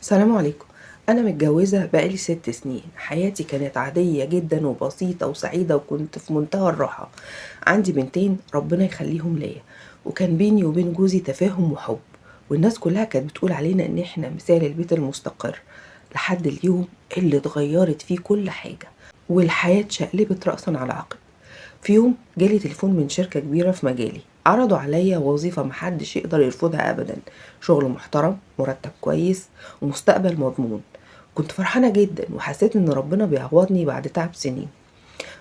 السلام عليكم. أنا متجوزة بقالي 6 سنين. حياتي كانت عادية جدا وبسيطة وسعيدة وكنت في منتهى الراحة. عندي بنتين ربنا يخليهم ليا، وكان بيني وبين جوزي تفاهم وحب، والناس كلها كانت بتقول علينا إن إحنا مثال البيت المستقر، لحد اليوم اللي اتغيرت فيه كل حاجة والحياة اتشقلبت رأسا على عقب. في يوم جالي تليفون من شركة كبيرة في مجالي، عرضوا عليا وظيفة محدش يقدر يرفضها أبدا. شغل محترم، مرتب كويس، ومستقبل مضمون. كنت فرحانة جدا وحسيت ان ربنا بيعوضني بعد تعب سنين.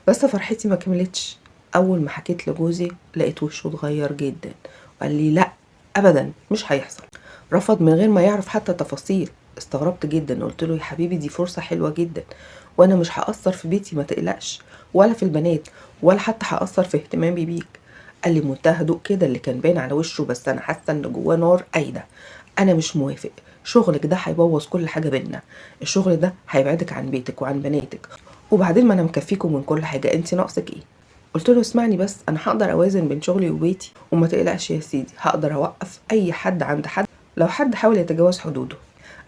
بس فرحتي ما كملتش. اول ما حكيت لجوزي لقيت وشه اتغير جدا، وقال لي لا، ابدا مش هيحصل. رفض من غير ما يعرف حتى تفاصيل. استغربت جدا، قلت له يا حبيبي دي فرصة حلوة جدا، وانا مش هأثر في بيتي ما تقلقش، ولا في البنات، ولا حتى هأثر في اهتمامي بيك. قال لي منتهى هدوء كده اللي كان باين على وشه، بس انا حاسه ان جواه نار قايده. انا مش موافق. شغلك ده هيبوظ كل حاجه بينا. الشغل ده هيبعدك عن بيتك وعن بناتك، وبعدين ما انا مكفيكم من كل حاجه، انت ناقصك ايه؟ قلت له اسمعني بس، انا هقدر اوازن بين شغلي وبيتي، وما تقلقش يا سيدي، هقدر اوقف اي حد عند حد لو حد حاول يتجاوز حدوده.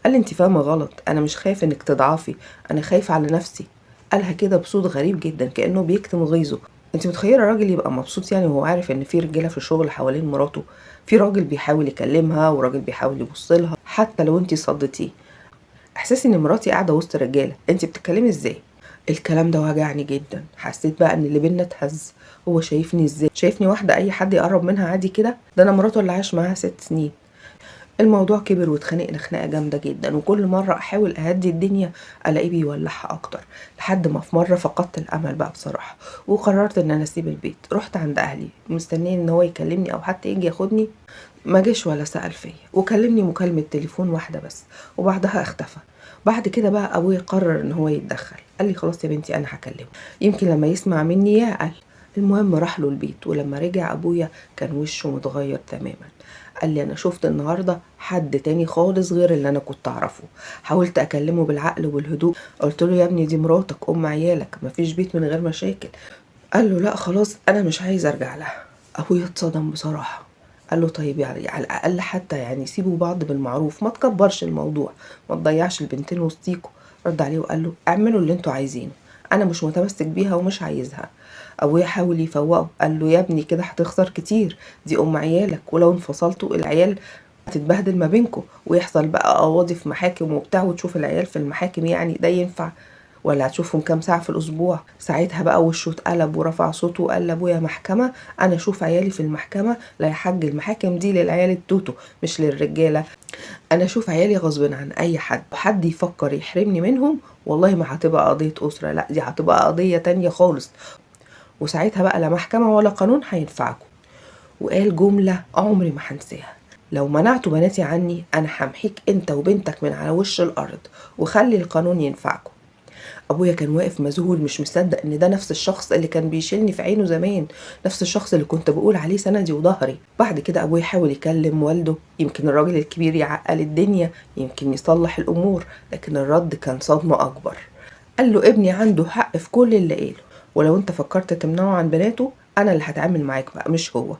قال لي انت فاهمه غلط، انا مش خايف انك تضعفي، انا خايف على نفسي. قالها كده بصوت غريب جدا كانه بيكتم غيظه. انت متخيله راجل يبقى مبسوط يعني وهو عارف ان في رجاله في الشغل حوالين مراته؟ في راجل بيحاول يكلمها وراجل بيحاول يبصلها حتى لو انت صدتيه. احساسي ان مراتي قاعده وسط رجاله، انت بتتكلمي ازاي؟ الكلام ده وجعني جدا. حسيت بقى ان اللي بينا اتهز. هو شايفني ازاي؟ شايفني واحده اي حد يقرب منها عادي كده؟ ده انا مراته اللي عاش معاها 6 سنين. الموضوع كبر واتخانقنا خناقه جامده جدا، وكل مره احاول اهدي الدنيا الاقيه بيولعها اكتر، لحد ما في مره فقدت الامل بقى بصراحه، وقررت ان انا اسيب البيت. رحت عند اهلي مستنيه ان هو يكلمني او حتى يجي ياخدني. ما جاش ولا سأل فيا، وكلمني مكالمة تليفون واحدة بس، وبعدها اختفى. بعد كده بقى ابويا قرر ان هو يتدخل، قال لي خلاص يا بنتي انا هكلمه، يمكن لما يسمع مني يعقل. المهم راح له البيت، ولما رجع ابويا كان وشه متغير تماما. قال لي انا شفت النهارده حد تاني خالص غير اللي انا كنت اعرفه. حاولت اكلمه بالعقل والهدوء، قلت له يا ابني دي مراتك ام عيالك، مفيش بيت من غير مشاكل. قال له لا خلاص انا مش عايز ارجع لها. ابويا اتصدم بصراحه. قال له طيب يعني على الاقل حتى يعني سيبوا بعض بالمعروف، ما تكبرش الموضوع، ما تضيعش البنتين وسطيكوا. رد عليه وقال له اعملوا اللي انتوا عايزينه، انا مش متمسك بيها ومش عايزها. ابويا حاول يفوقه، قال له يا ابني كده هتخسر كتير، دي ام عيالك، ولو انفصلتوا العيال هتتبهدل ما بينكم، ويحصل بقى قواضي في محاكم وبتاع، وتشوف العيال في المحاكم، يعني ده ينفع؟ ولا هتشوفهم كام ساعة في الأسبوع؟ ساعتها بقى وشه اتقلب ورفع صوته وقال لأبويا محكمة؟ أنا أشوف عيالي في المحكمة؟ لا يا حاج، المحاكم دي للعيال التوتو مش للرجالة. أنا أشوف عيالي غصب عن أي حد، وحد يفكر يحرمني منهم والله ما هتبقى قضية أسرة، لا دي هتبقى قضية تانية خالص، وساعتها بقى لا محكمة ولا قانون هينفعكم. وقال جملة عمري ما هنساها: لو منعتوا بناتي عني أنا همحيك أنت وبنتك من على وش الأرض، وخلي القانون ينفعكم. ابويا كان واقف مذهول مش مصدق ان ده نفس الشخص اللي كان بيشيلني في عينه زمان، نفس الشخص اللي كنت بقول عليه سندي وظهري. بعد كده ابويا حاول يكلم والده، يمكن الراجل الكبير يعقل الدنيا، يمكن يصلح الامور، لكن الرد كان صدمة اكبر. قال له ابني عنده حق في كل اللي قاله، ولو انت فكرت تمنعه عن بناته انا اللي هتعامل معاك بقى مش هو.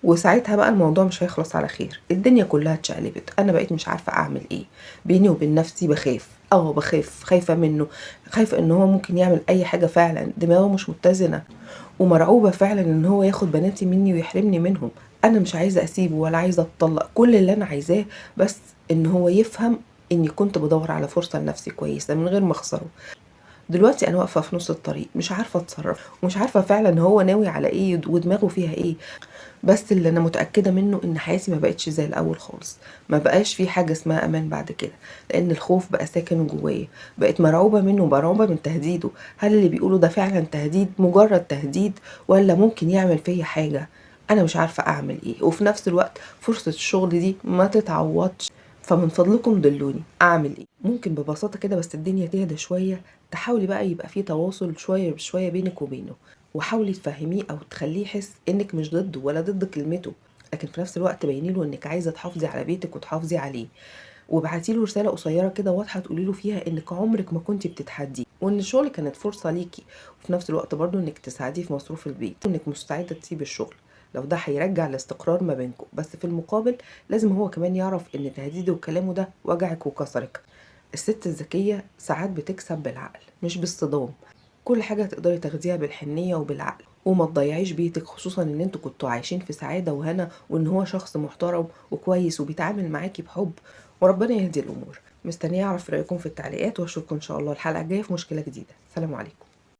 وساعتها بقى الموضوع مش هيخلص على خير، الدنيا كلها اتشقلبت. انا بقيت مش عارفه اعمل ايه، بيني وبين نفسي بخاف، خايفه منه، خايفه ان هو ممكن يعمل اي حاجه، فعلا دماغه مش متزنه، ومرعوبه فعلا ان هو ياخد بناتي مني ويحرمني منهم. انا مش عايزه اسيبه ولا عايزه اتطلق، كل اللي انا عايزاه بس ان هو يفهم اني كنت بدور على فرصه لنفسي كويسه من غير ما اخسره. دلوقتي انا واقفه في نص الطريق، مش عارفه اتصرف، ومش عارفه فعلا هو ناوي على ايه ودماغه فيها ايه. بس اللي انا متاكده منه ان حياتي ما بقتش زي الاول خالص، ما بقاش في حاجه اسمها امان بعد كده، لان الخوف بقى ساكن جوايا. بقيت مرعوبه منه، مرعوبه من تهديده. هل اللي بيقوله ده فعلا تهديد، مجرد تهديد، ولا ممكن يعمل فيا حاجه؟ انا مش عارفه اعمل ايه، وفي نفس الوقت فرصه الشغل دي ما تتعوضش. فمن فضلكم دلوني اعمل ايه. ممكن ببساطه كده بس الدنيا تهدى شويه، تحاولي بقى يبقى في تواصل شويه بشويه بينك وبينه، وحاولي تفهميه او تخليه يحس انك مش ضده ولا ضد كلمته، لكن في نفس الوقت بيني له انك عايزه تحافظي على بيتك وتحافظي عليه. وابعتي له رساله قصيره كده واضحه تقولي له فيها انك عمرك ما كنتي بتتحدي، وان الشغل كانت فرصه ليكي، وفي نفس الوقت برضو انك تساعديه في مصروف البيت، وانك مستعده تسيبي الشغل. لو ده هيرجع الاستقرار ما بينكم، بس في المقابل لازم هو كمان يعرف ان تهديده وكلامه ده وجعك وكسرك. الست الذكية ساعات بتكسب بالعقل مش بالصدام. كل حاجة تقدري تاخديها بالحنية وبالعقل، وما تضيعيش بيتك، خصوصا ان انتوا كنتوا عايشين في سعادة وهنا، وان هو شخص محترم وكويس وبيتعامل معاكي بحب. وربنا يهدي الامور. مستنية اعرف رأيكم في التعليقات، واشوفكم ان شاء الله الحلقة الجاية في مشكلة جديدة. سلام عليكم.